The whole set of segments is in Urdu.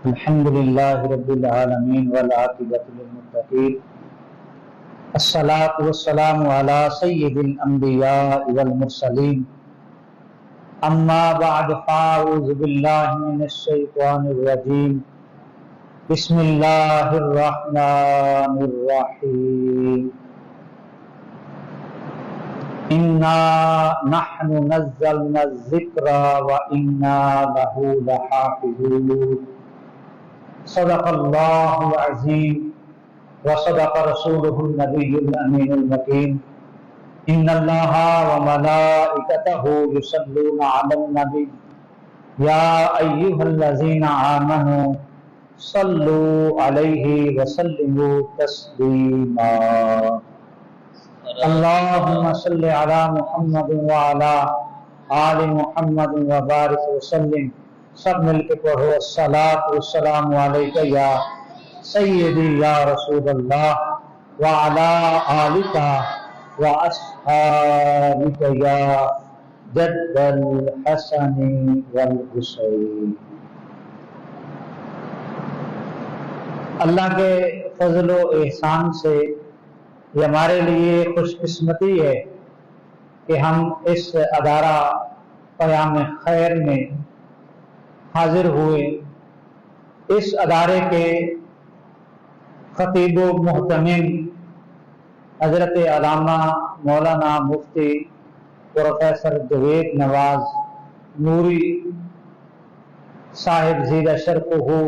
الحمد للہ رب العالمین والعاقبۃ للمتقین الصلاۃ والسلام علی سید الانبیاء والمرسلین اما بعد فاعوذ باللہ من الشیطان الرجیم بسم اللہ الرحمن الرحیم انا نحن نزلنا الذکر وانا لہ لحافظون صدق اللہ العظیم وصدق رسولہ النبی الامین المکین ان اللہ وملائکتہ یصلون علی النبی یا ایہا الذین آمنوا صلوا علیہ وسلموا تسلیما اللہم صل علی محمد وعلی آل محمد وبارک وسلم۔ سب مل کے پڑھو الصلاۃ والسلام علیک یا سیدی یا رسول اللہ وعلی آلک واصحابک یا جد الحسن والحسین۔ اللہ کے فضل و احسان سے یہ ہمارے لیے خوش قسمتی ہے کہ ہم اس ادارہ قیام خیر میں حاضر ہوئے۔ اس ادارے کے خطیب و محتمم حضرت علامہ مولانا مفتی پروفیسر جاوید نواز نوری صاحب زیدہ شرف ہو،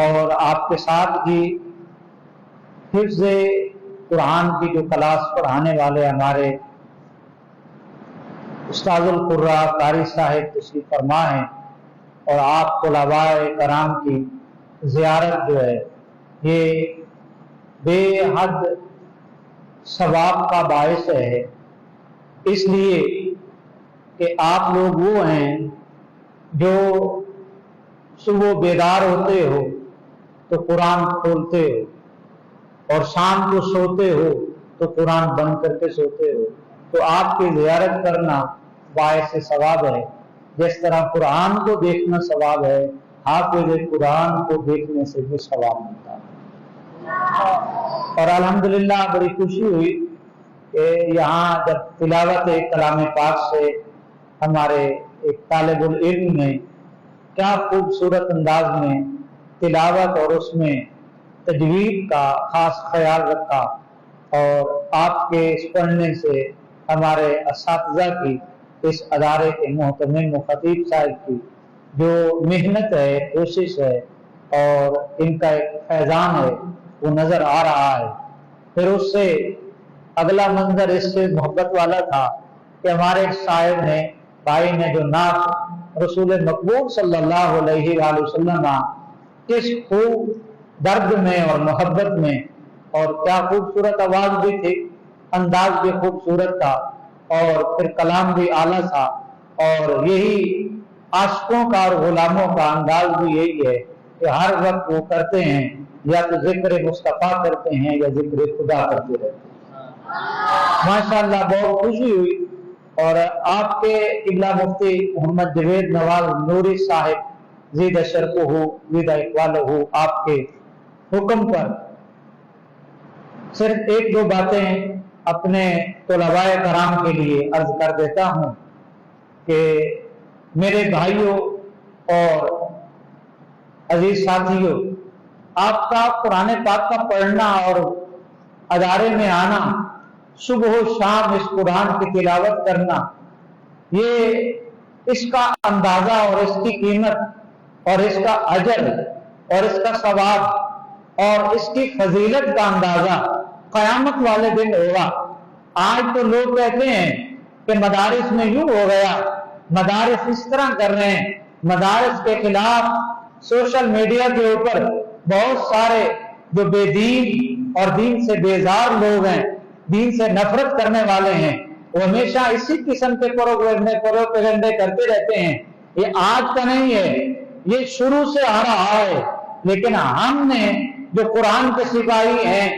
اور آپ کے ساتھ بھی حفظ قرآن کی جو کلاس پڑھانے والے ہمارے استاد القراء قاری صاحب تشریف فرما ہیں، اور آپ طلباء کرام کی زیارت جو ہے یہ بے حد ثواب کا باعث ہے، اس لیے کہ آپ لوگ وہ ہیں جو صبح بیدار ہوتے ہو تو قرآن کھولتے ہو، اور شام کو سوتے ہو تو قرآن بند کر کے سوتے ہو، تو آپ کی زیارت کرنا باعث ثواب ہے۔ جس طرح قرآن کو دیکھنا ثواب ہے، حافظ قرآن کو دیکھنے سے بھی ثواب ملتا ہے۔ اور الحمدللہ بڑی خوشی ہوئی کہ یہاں جب تلاوت کلام پاک سے ہمارے ایک طالب العلم نے کیا خوبصورت انداز میں تلاوت اور اس میں تجوید کا خاص خیال رکھا، اور آپ کے اس پڑھنے سے ہمارے اساتذہ کی، اس ادارے کے محتمم و خطیب صاحب کی جو محنت ہے، کوشش ہے، اور ان کا ایک فیضان ہے وہ نظر آ رہا ہے۔ پھر اس سے اگلا منظر اس سے محبت والا تھا کہ ہمارے صاحب نے، بھائی نے جو نعت رسول مقبول صلی اللہ علیہ وآلہ وسلم کس خوب درد میں اور محبت میں، اور کیا خوبصورت آواز بھی تھی، انداز بھی خوبصورت تھا، اور پھر کلام بھی اعلیٰ تھا، اور یہی عاشقوں کا اور غلاموں کا انداز بھی یہی ہے کہ ہر وقت وہ کرتے ہیں یا تو ذکر مصطفیٰ کرتے ہیں یا ذکر خدا کرتے رہتے ہیں۔ ماشاءاللہ بہت خوشی ہوئی، اور آپ کے قبلہ مفتی محمد جاوید نواز نوری صاحب زیدہ شرف ہو زیدہ اقبال ہو، آپ کے حکم پر صرف ایک دو باتیں اپنے طلباء کرام کے لیے عرض کر دیتا ہوں کہ میرے بھائیوں اور عزیز ساتھیوں، آپ کا قرآن پاک کا پڑھنا اور ادارے میں آنا، صبح و شام اس قرآن کی تلاوت کرنا، یہ اس کا اندازہ اور اس کی قیمت اور اس کا اجر اور اس کا ثواب اور اس کی فضیلت کا اندازہ قیامت والے دن ہوگا۔ آج تو لوگ کہتے ہیں کہ مدارس میں یوں ہو گیا، مدارس اس طرح کر رہے ہیں، مدارس کے خلاف سوشل میڈیا کے اوپر بہت سارے جو بے دین اور دین سے بیزار لوگ ہیں، دین سے نفرت کرنے والے ہیں، وہ ہمیشہ اسی قسم کے پروپیگنڈے کرتے رہتے ہیں۔ یہ آج کا نہیں ہے، یہ شروع سے آ رہا ہے، لیکن ہم نے جو قرآن کے سپاہی ہیں،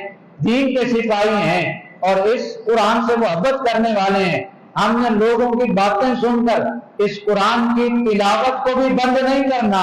دین کے سپاہی ہیں، اور اس قرآن سے محبت کرنے والے ہیں، ہم نے لوگوں کی باتیں سن کر اس قرآن کی تلاوت کو بھی بند نہیں کرنا،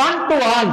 1 to 1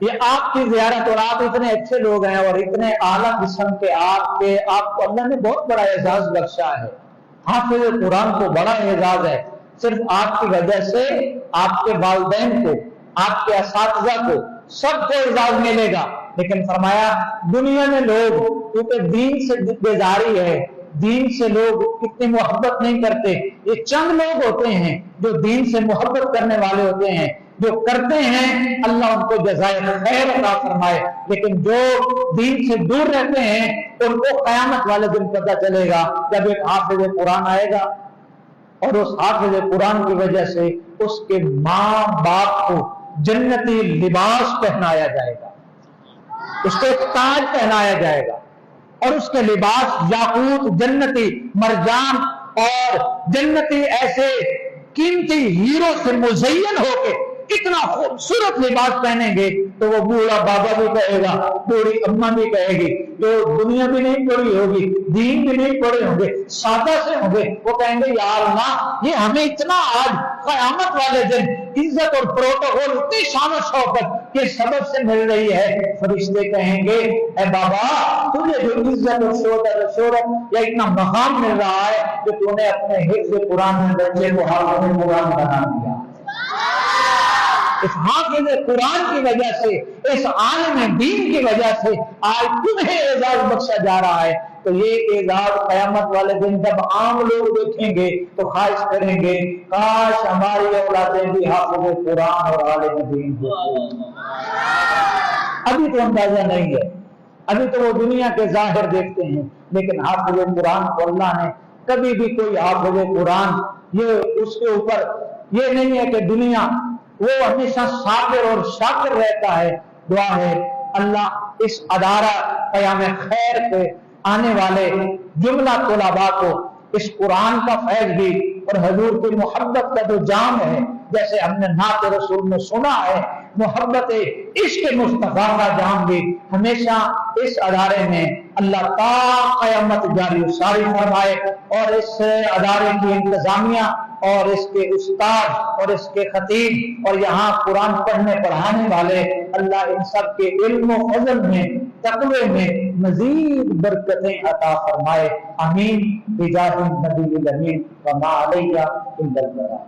یہ آپ کی زیارت، اور آپ اتنے اچھے لوگ ہیں اور اتنے اعلیٰ قسم کے آپ کو اللہ نے بہت بڑا اعزاز بخشا ہے۔ حافظ قرآن کو بڑا اعزاز ہے، صرف آپ کی وجہ سے آپ کے والدین کو، آپ کے اساتذہ کو، سب کو اعزاز ملے گا۔ لیکن فرمایا دنیا میں لوگ کیونکہ دین سے بیزاری ہے، دین سے لوگ اتنی محبت نہیں کرتے، یہ چند لوگ ہوتے ہیں جو دین سے محبت کرنے والے ہوتے ہیں، جو کرتے ہیں اللہ ان کو جزائے خیر عطا فرمائے، لیکن جو دین سے دور رہتے ہیں ان کو قیامت والے دن پتہ چلے گا جب ایک حافظ قرآن آئے گا اور اس حافظ قرآن کی وجہ سے اس کے ماں باپ کو جنتی لباس پہنایا جائے گا، اس کو ایک تاج پہنایا جائے گا، اور اس کے لباس یاقوت، جنتی مرجان اور جنتی ایسے قیمتی ہیرو سے مزین ہو کے اتنا خوبصورت لباس پہنیں گے تو وہ بوڑھا بابا بھی کہے گا، بوڑھی اماں بھی کہے گی، جو دنیا بھی نہیں پڑھی ہوگی، دین بھی نہیں پڑھے ہوں گے، سادہ سے ہوں گے، وہ کہیں گے یا اللہ یہ ہمیں اتنا آج قیامت والے دن عزت اور پروٹوکول اتنی شان و شوکت کے سبب سے مل رہی ہے۔ فرشتے کہیں گے اے بابا تجھے جو عزت اور شہرت یا اتنا مقام مل رہا ہے جو تو نے اپنے حفظ قرآن میں بچے کو حافظ قرآن بنا دیا، اس حافظ قرآن کی وجہ سے، اس عالم دین کی وجہ سے آج تمہیں اعزاز بخشا جا رہا ہے۔ تو یہ اعزاز قیامت والے دن جب عام لوگ دیکھیں گے تو خواہش کریں گے کاش ہماری اولادیں بھی حافظ قرآن اور عالم دین ہوتی۔ ابھی تو اندازہ نہیں ہے، ابھی تو وہ دنیا کے ظاہر دیکھتے ہیں، لیکن حافظ قرآن کو اللہ نے کبھی بھی کوئی حافظ قرآن یہ اس کے اوپر یہ نہیں ہے کہ دنیا، وہ ہمیشہ صابر اور شاکر رہتا ہے۔ دعا ہے اللہ اس ادارہ قیام خیر کے آنے والے جملہ طلباء کو اس قرآن کا فیض بھی اور حضور کی محبت کا جو جام ہے، جیسے ہم نے نعت رسول میں سنا ہے، محبت عشق مصطفیٰ کا جام بھی ہمیشہ اس ادارے میں اللہ تا قیامت جاری و ساری فرمائے، اور اس ادارے کی انتظامیہ اور اس کے استاد اور اس کے خطیب اور یہاں قرآن پڑھنے پڑھانے والے، اللہ ان سب کے علم و فضل میں، تقوی میں مزید برکتیں عطا فرمائے، آمین بجاہ النبی الامین وما علیہ الا البلاغ۔